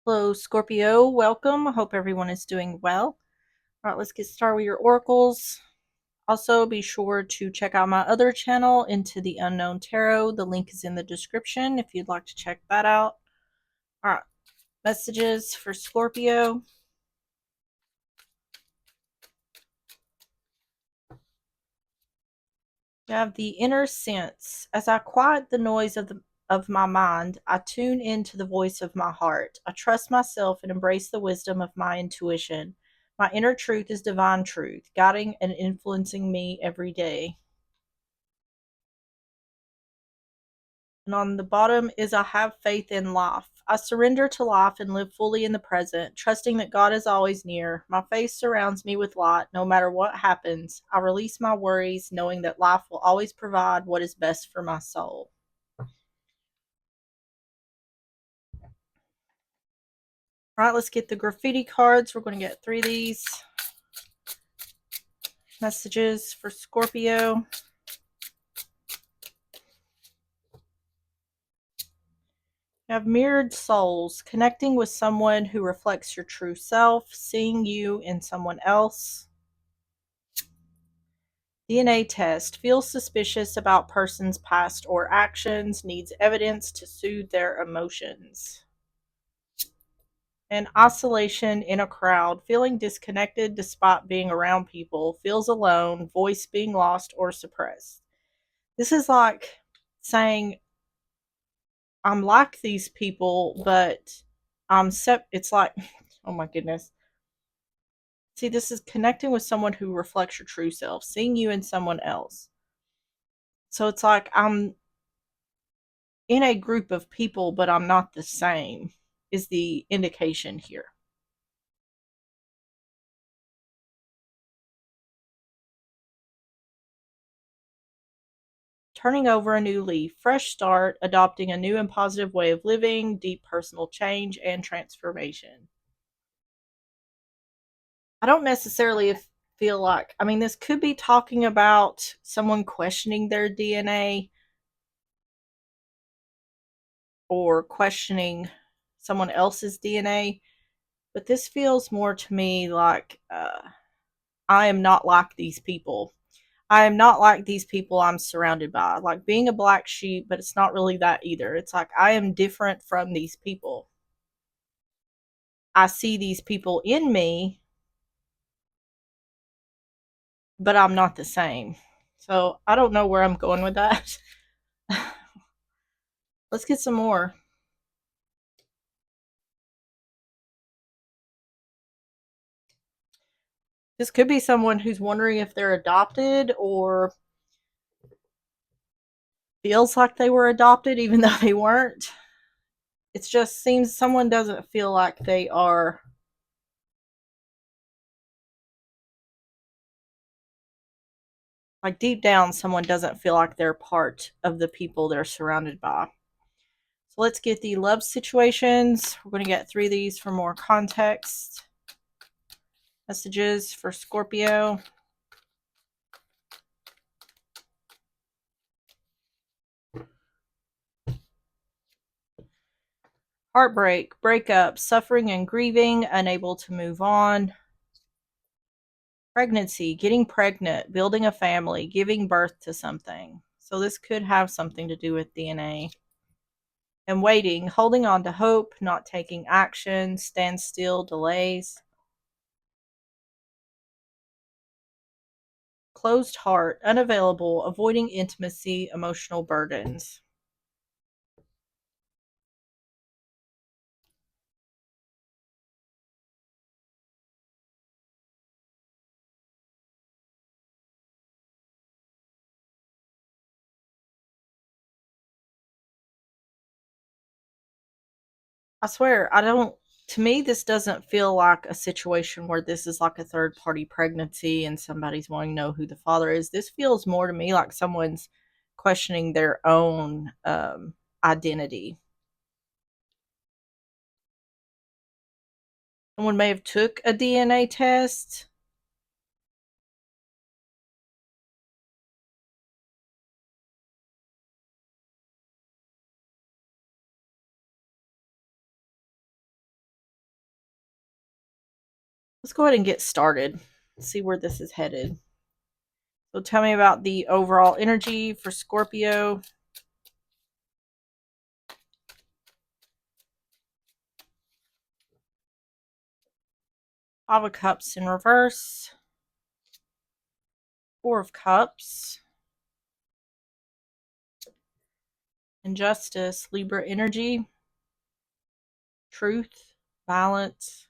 Hello, Scorpio. Welcome. I hope everyone is doing well. All right, let's get started with your oracles. Also, be sure to check out my other channel, Into the Unknown Tarot. The link is in the description if you'd like to check that out. All right, messages for Scorpio. You have the inner sense. As I quiet the noise of my mind, I tune into the voice of my heart. I trust myself and embrace the wisdom of my intuition. My inner truth is divine truth, guiding and influencing me every day. And on the bottom is I have faith in life. I surrender to life and live fully in the present, trusting that God is always near. My faith surrounds me with light no matter what happens. I release my worries, knowing that life will always provide what is best for my soul. All right, let's get the graffiti cards. We're going to get 3 of these. Messages for Scorpio. You have mirrored souls, connecting with someone who reflects your true self, seeing you in someone else. DNA test, feels suspicious about person's past or actions, needs evidence to soothe their emotions. And isolation in a crowd, feeling disconnected despite being around people, feels alone, voice being lost or suppressed. This is like saying, I'm like these people, but it's like, oh my goodness. See, this is connecting with someone who reflects your true self, seeing you in someone else. So it's like I'm in a group of people, but I'm not the same, is the indication here. Turning over a new leaf, fresh start, adopting a new and positive way of living, deep personal change and transformation. I don't necessarily feel like, I mean, this could be talking about someone questioning their DNA or questioning someone else's DNA, but this feels more to me like I am not like these people. I am not like these people I'm surrounded by. Like being a black sheep, but it's not really that either. It's like I am different from these people. I see these people in me, but I'm not the same. So I don't know where I'm going with that. Let's get some more. This could be someone who's wondering if they're adopted or feels like they were adopted even though they weren't. It just seems someone doesn't feel like they are, like deep down, someone doesn't feel like they're part of the people they're surrounded by. So let's get the love situations. We're going to get 3 of these for more context. Messages for Scorpio. Heartbreak, breakup, suffering and grieving, unable to move on. Pregnancy, getting pregnant, building a family, giving birth to something. So this could have something to do with DNA. And waiting, holding on to hope, not taking action, standstill, delays. Closed heart, unavailable, avoiding intimacy, emotional burdens. I swear, I don't. To me, this doesn't feel like a situation where this is like a third party pregnancy and somebody's wanting to know who the father is. This feels more to me like someone's questioning their own identity. Someone may have took a DNA test. Let's go ahead and get started. See where this is headed. So tell me about the overall energy for Scorpio. Five of Cups in reverse. Four of Cups. Injustice, Libra energy. Truth, balance.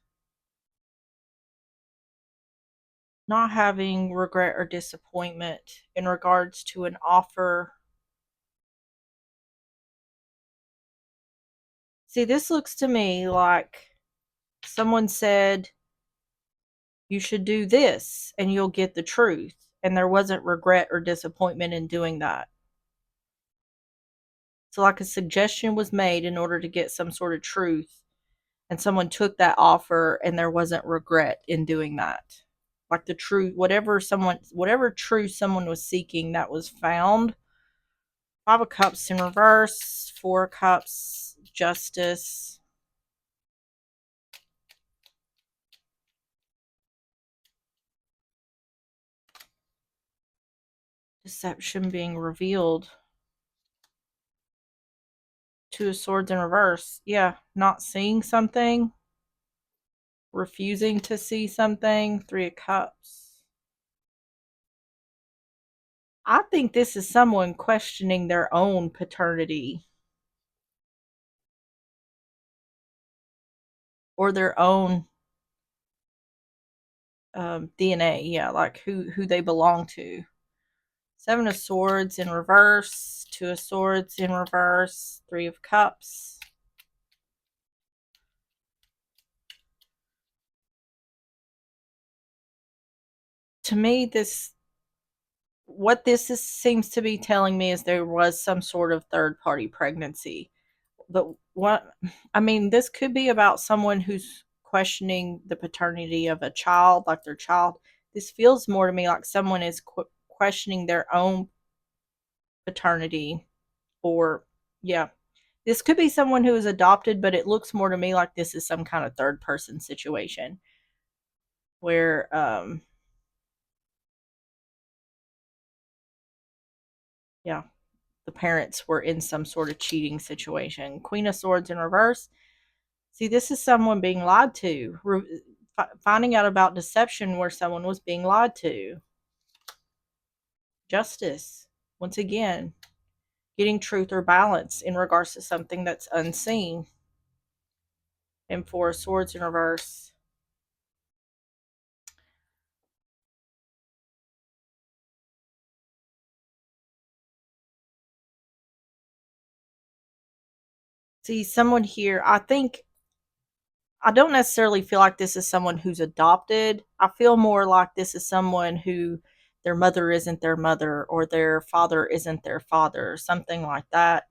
Not having regret or disappointment in regards to an offer. See, this looks to me like someone said, you should do this and you'll get the truth. And there wasn't regret or disappointment in doing that. So, like a suggestion was made in order to get some sort of truth, and someone took that offer and there wasn't regret in doing that. Like the truth, whatever truth someone was seeking, that was found. Five of Cups in reverse, Four of Cups, Justice. Deception being revealed. Two of Swords in reverse. Yeah, not seeing something, refusing to see something. Three of Cups. I think this is someone questioning their own paternity or their own DNA. Yeah, like who they belong to. Seven of Swords in reverse. Two of Swords in reverse. Three of Cups. To me, what this seems to be telling me is there was some sort of third party pregnancy. But what I mean, this could be about someone who's questioning the paternity of a child, like their child. This feels more to me like someone is questioning their own paternity, or yeah, this could be someone who is adopted, but it looks more to me like this is some kind of third person situation where yeah, the parents were in some sort of cheating situation. Queen of Swords in reverse. See, this is someone being lied to, finding out about deception where someone was being lied to. Justice, once again, getting truth or balance in regards to something that's unseen. And Four of Swords in reverse. See, someone here, I don't necessarily feel like this is someone who's adopted. I feel more like this is someone who their mother isn't their mother or their father isn't their father, something like that.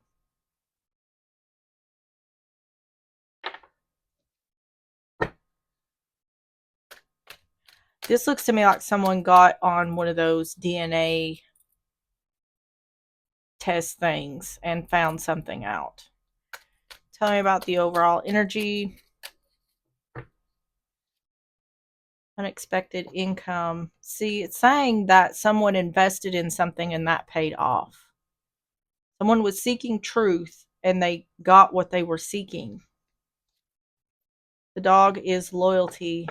This looks to me like someone got on one of those DNA test things and found something out. Tell me about the overall energy. Unexpected income. See, it's saying that someone invested in something and that paid off. Someone was seeking truth and they got what they were seeking. The dog is loyalty.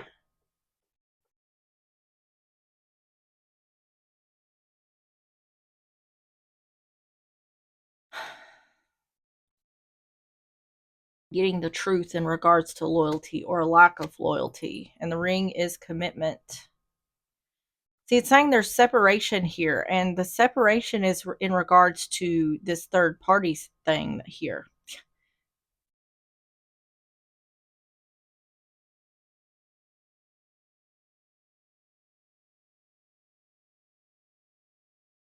Getting the truth in regards to loyalty or a lack of loyalty. And the ring is commitment. See, it's saying there's separation here, and the separation is in regards to this third party thing here.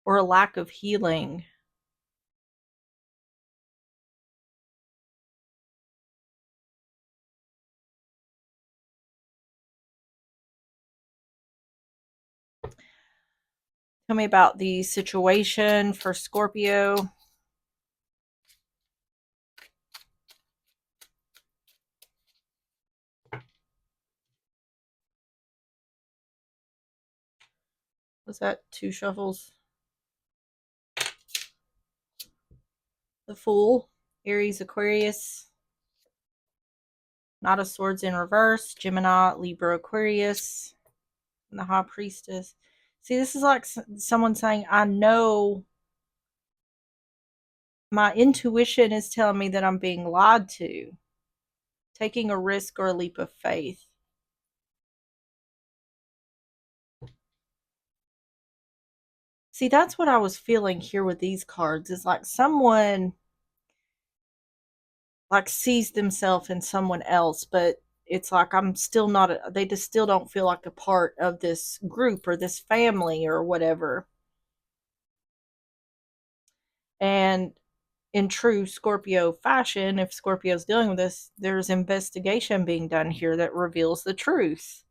Or a lack of healing. Tell me about the situation for Scorpio. Was that two shuffles? The Fool, Aries, Aquarius, Knight of Swords in reverse, Gemini, Libra, Aquarius, and the High Priestess. See, this is like someone saying, I know my intuition is telling me that I'm being lied to, taking a risk or a leap of faith. See, that's what I was feeling here with these cards, is like someone like sees themselves in someone else, but it's like I'm still not they just still don't feel like a part of this group or this family or whatever. And in true Scorpio fashion, if Scorpio's dealing with this, there's investigation being done here that reveals the truth.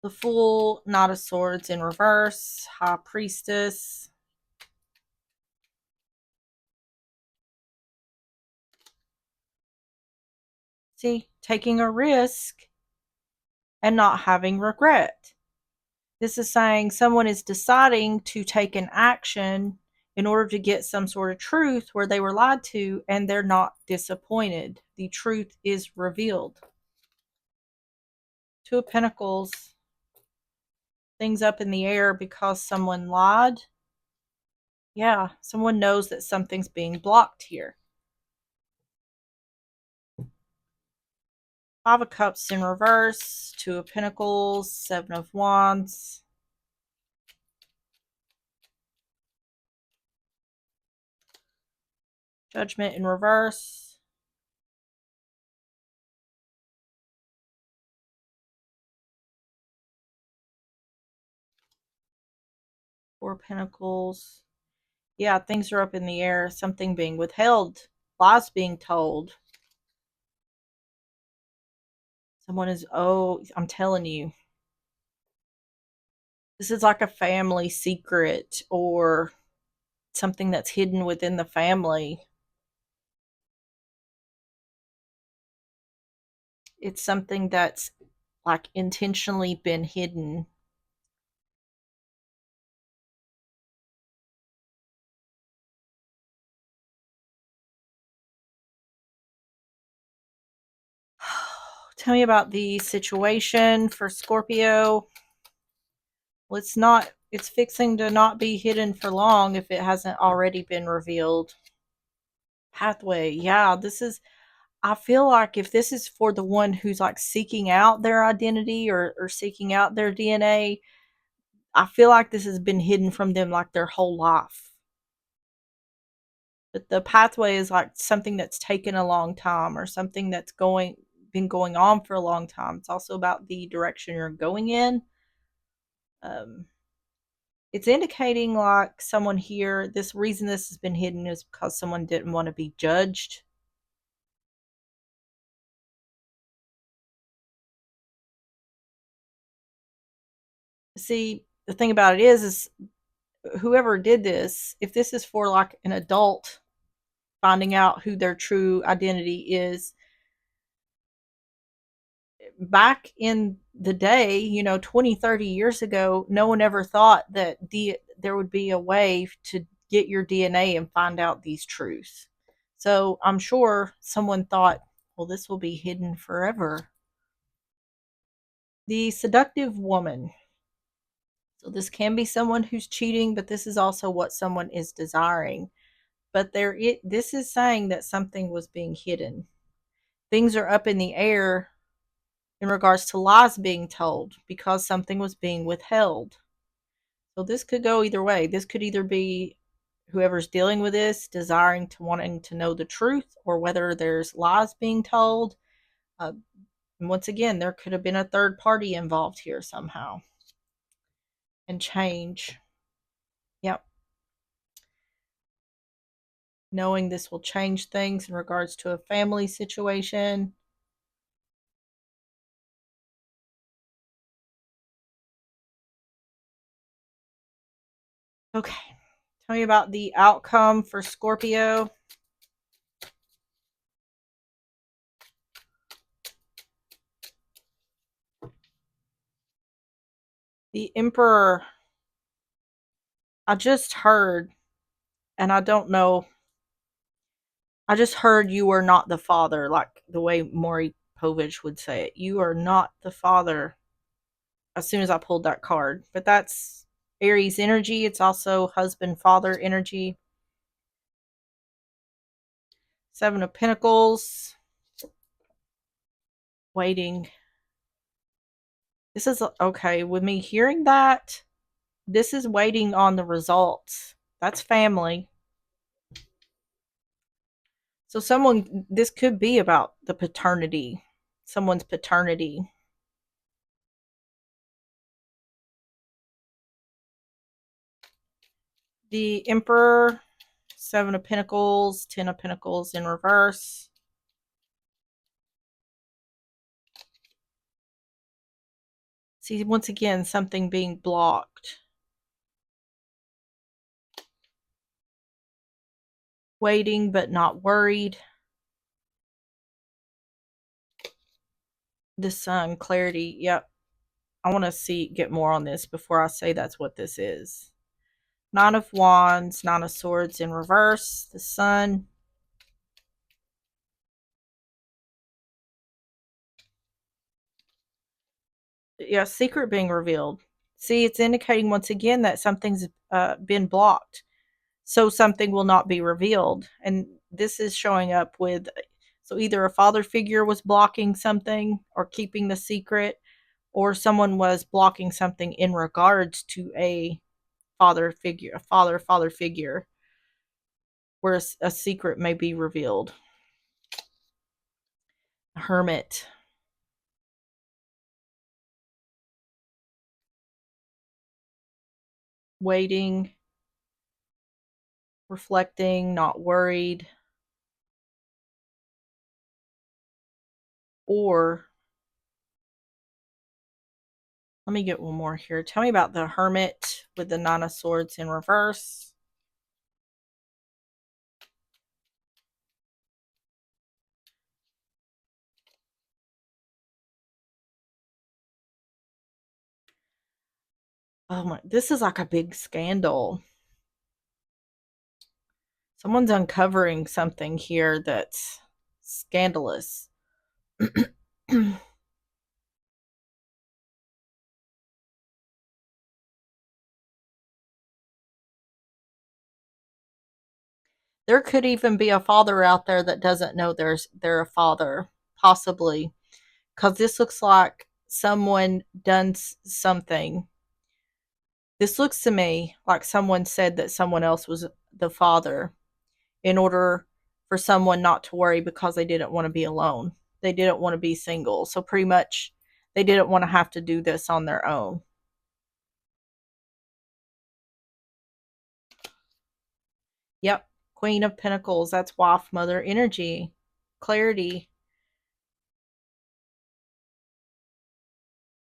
The Fool, Knight of Swords in reverse, High Priestess. See, taking a risk and not having regret. This is saying someone is deciding to take an action in order to get some sort of truth where they were lied to, and they're not disappointed. The truth is revealed. Two of Pentacles, things up in the air because someone lied. Yeah, someone knows that something's being blocked here. Five of Cups in reverse, Two of Pentacles, Seven of Wands. Judgment in reverse. Four of Pentacles. Yeah, things are up in the air. Something being withheld. Lies being told. Someone is, oh, I'm telling you. This is like a family secret or something that's hidden within the family. It's something that's like intentionally been hidden. Tell me about the situation for Scorpio. Well, it's fixing to not be hidden for long if it hasn't already been revealed. Pathway. Yeah, I feel like if this is for the one who's like seeking out their identity or seeking out their DNA, I feel like this has been hidden from them like their whole life. But the pathway is like something that's taken a long time or something that's been going on for a long time. It's also about the direction you're going in. Um, it's indicating like someone here, this reason this has been hidden is because someone didn't want to be judged. See, the thing about it is whoever did this, if this is for like an adult finding out who their true identity is, back in the day, 20, 30 years ago, no one ever thought that there would be a way to get your DNA and find out these truths. So I'm sure someone thought, well, this will be hidden forever. The seductive woman. So this can be someone who's cheating, but this is also what someone is desiring. But this is saying that something was being hidden. Things are up in the air in regards to lies being told because something was being withheld. So this could go either way. This could either be whoever's dealing with this desiring to wanting to know the truth, or whether there's lies being told. And once again, there could have been a third party involved here somehow. And change. Yep. Knowing this will change things in regards to a family situation. Okay. Tell me about the outcome for Scorpio. The Emperor, I just heard, and I don't know, I just heard you are not the father, like the way Maury Povich would say it. You are not the father as soon as I pulled that card. But that's Aries energy. It's also husband father energy. Seven of Pentacles. Waiting. This is okay. With me hearing that, this is waiting on the results. That's family. So this could be about the paternity, someone's paternity. The Emperor, Seven of Pentacles, Ten of Pentacles in reverse. See, once again, something being blocked. Waiting but not worried. The Sun, clarity. Yep. I want to get more on this before I say that's what this is. Nine of Wands, Nine of Swords in reverse. The Sun. Yeah, secret being revealed. See, it's indicating once again that something's been blocked. So something will not be revealed. And this is showing up with, so either a father figure was blocking something or keeping the secret, or someone was blocking something in regards to a father figure, a father figure, where a secret may be revealed. Hermit. Waiting, reflecting, not worried. Or, let me get one more here. Tell me about the Hermit with the Nine of Swords in reverse. Oh my, this is like a big scandal. Someone's uncovering something here that's scandalous. There could even be a father out there that doesn't know they're a father, possibly, because this looks like someone done something. This looks to me like someone said that someone else was the father in order for someone not to worry because they didn't want to be alone. They didn't want to be single. So pretty much they didn't want to have to do this on their own. Yep. Queen of Pentacles. That's wife, mother energy. Clarity.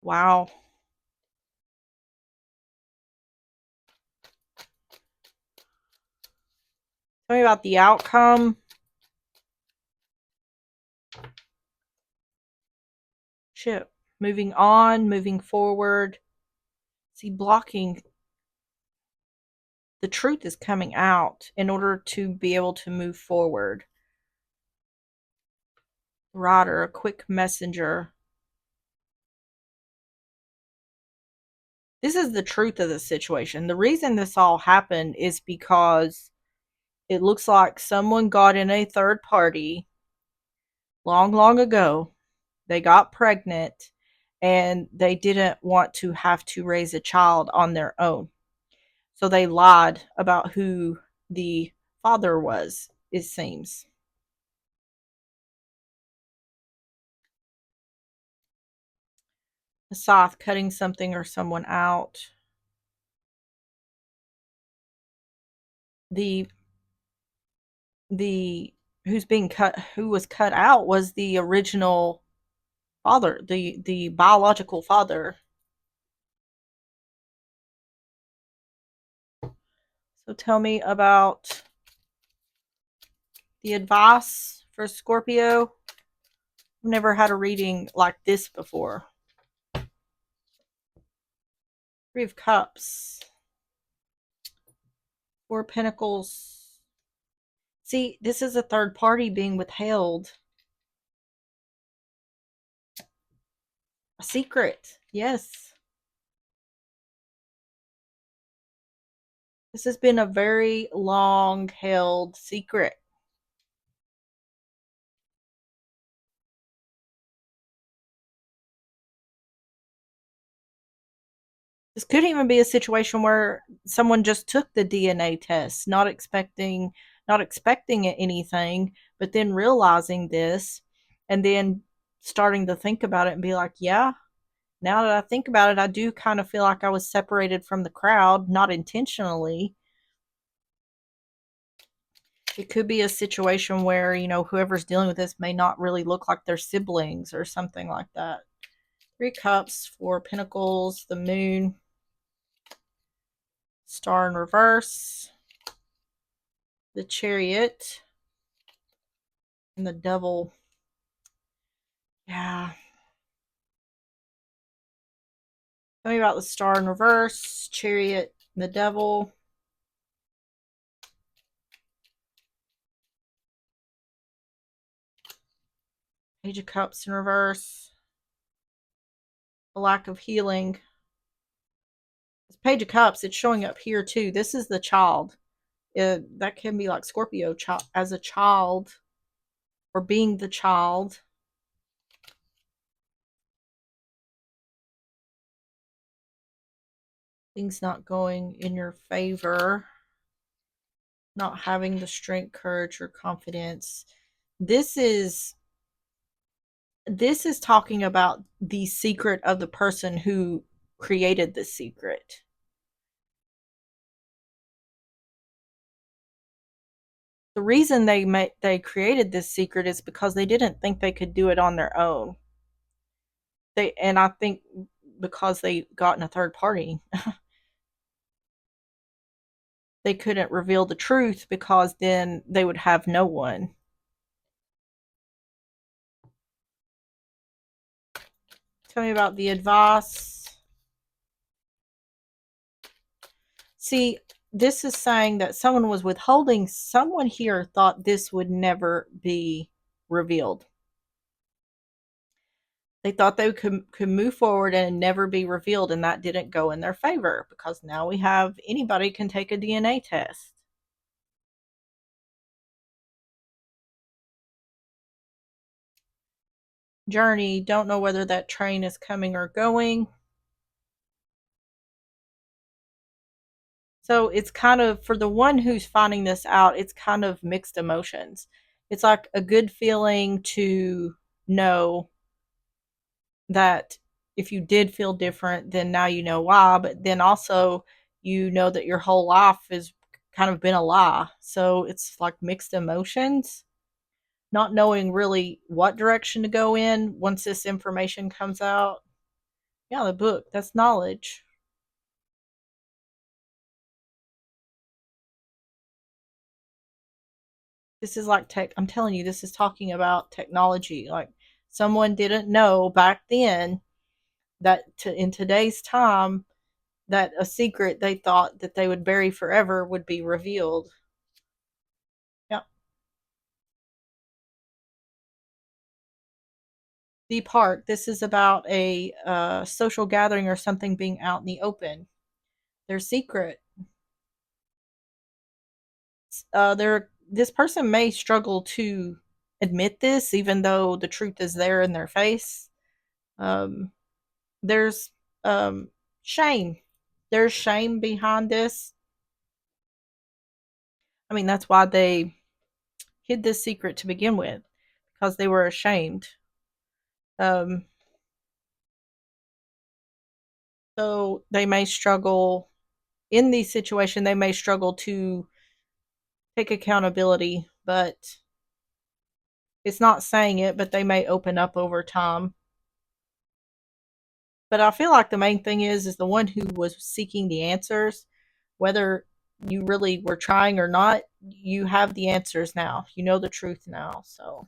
Wow. Tell me about the outcome. Ship. Moving on, moving forward. See, blocking. The truth is coming out in order to be able to move forward. Rider, a quick messenger. This is the truth of the situation. The reason this all happened is because it looks like someone got in a third party long, long ago. They got pregnant and they didn't want to have to raise a child on their own. So they lied about who the father was, it seems. A scythe, cutting something or someone out. The the who was cut out was the original father, the biological father. So tell me about the advice for Scorpio. I've never had a reading like this before. Three of Cups. Four of Pentacles. See, this is a third party being withheld. A secret. Yes. This has been a very long held secret. This could even be a situation where someone just took the DNA test, not expecting anything, but then realizing this and then starting to think about it and be like, yeah, now that I think about it, I do kind of feel like I was separated from the crowd, not intentionally. It could be a situation where, whoever's dealing with this may not really look like their siblings or something like that. Three Cups, Four Pentacles, the Moon, Star in reverse, the Chariot, and the Devil. Yeah. Tell me about the Star in reverse, Chariot, and the Devil. Page of Cups in reverse, the lack of healing. This Page of Cups, it's showing up here too. This is the child. That can be like Scorpio as a child or being the child. Things not going in your favor, not having the strength, courage, or confidence. This is this is talking about the secret of the person who created the secret. The reason they created this secret is because they didn't think they could do it on their own. And I think because they got in a third party, they couldn't reveal the truth because then they would have no one. Tell me about the advice. See, this is saying that someone was withholding. Someone here thought this would never be revealed. They thought they could move forward and never be revealed, and that didn't go in their favor because now we have anybody can take a DNA test. Journey, don't know whether that train is coming or going. So it's kind of, for the one who's finding this out, it's kind of mixed emotions. It's like a good feeling to know that if you did feel different, then now you know why, but then also you know that your whole life has kind of been a lie. So it's like mixed emotions, not knowing really what direction to go in once this information comes out. Yeah, the book, that's knowledge. This is like tech. I'm telling you, this is talking about technology. Like someone didn't know back then that in today's time that a secret they thought that they would bury forever would be revealed. Yeah. The park. This is about a social gathering or something being out in the open. Their secret. This person may struggle to admit this, even though the truth is there in their face. Um, there's shame. There's shame behind this. I mean, that's why they hid this secret to begin with, because they were ashamed. Um, so they may struggle in these situations. They may struggle to take accountability, but it's not saying it. But they may open up over time. But I feel like the main thing is the one who was seeking the answers, whether you really were trying or not, you have the answers now. You know the truth now. So,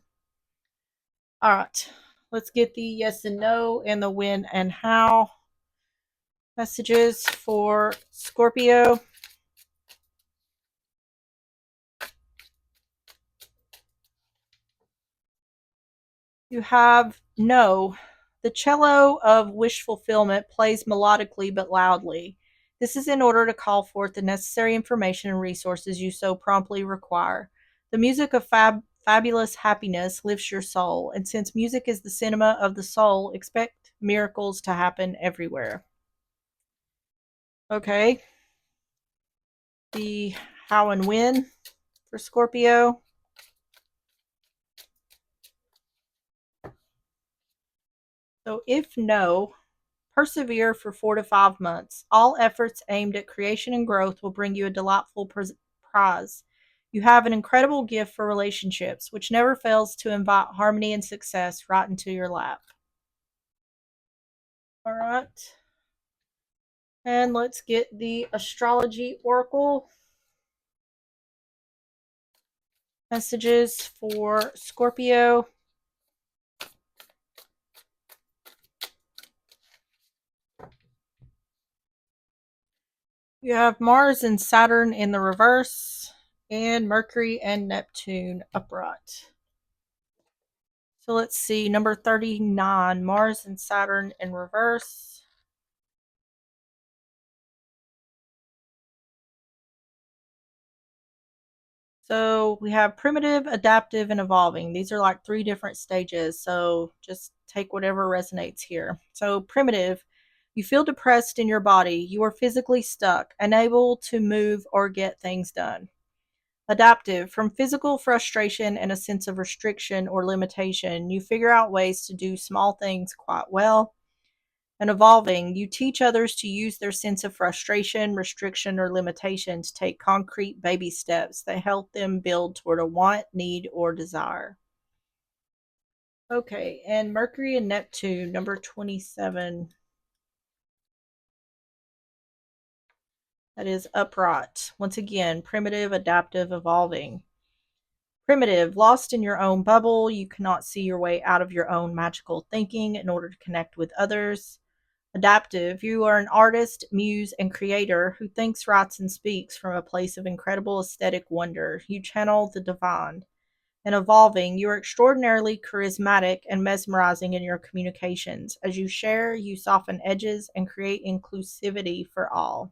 all right, let's get the yes and no and the when and how. Messages for Scorpio. You have no. The cello of wish fulfillment plays melodically but loudly. This is in order to call forth the necessary information and resources you so promptly require. The music of fabulous happiness lifts your soul, and since music is the cinema of the soul, expect miracles to happen everywhere. Okay. The how and when for Scorpio. So, if no, persevere for 4 to 5 months. All efforts aimed at creation and growth will bring you a delightful prize. You have an incredible gift for relationships, which never fails to invite harmony and success right into your lap. All right. And let's get the astrology oracle messages for Scorpio. You have Mars and Saturn in the reverse, and Mercury and Neptune upright. So let's see, number 39, Mars and Saturn in reverse. So we have primitive, adaptive, and evolving. These are like 3 different stages. So just take whatever resonates here. So primitive, you feel depressed in your body. You are physically stuck, unable to move or get things done. Adaptive, from physical frustration and a sense of restriction or limitation, you figure out ways to do small things quite well. And evolving, you teach others to use their sense of frustration, restriction, or limitation to take concrete baby steps that help them build toward a want, need, or desire. Okay, and Mercury and Neptune, number 27. That is upright. Once again, primitive, adaptive, evolving. Primitive, lost in your own bubble, you cannot see your way out of your own magical thinking in order to connect with others. Adaptive, you are an artist, muse, and creator who thinks, writes, and speaks from a place of incredible aesthetic wonder. You channel the divine. And evolving, you are extraordinarily charismatic and mesmerizing in your communications. As you share, you soften edges and create inclusivity for all.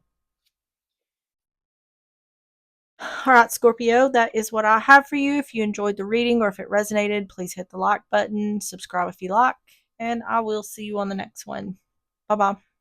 All right, Scorpio, that is what I have for you. If you enjoyed the reading or if it resonated, please hit the like button, subscribe if you like, and I will see you on the next one. Bye bye.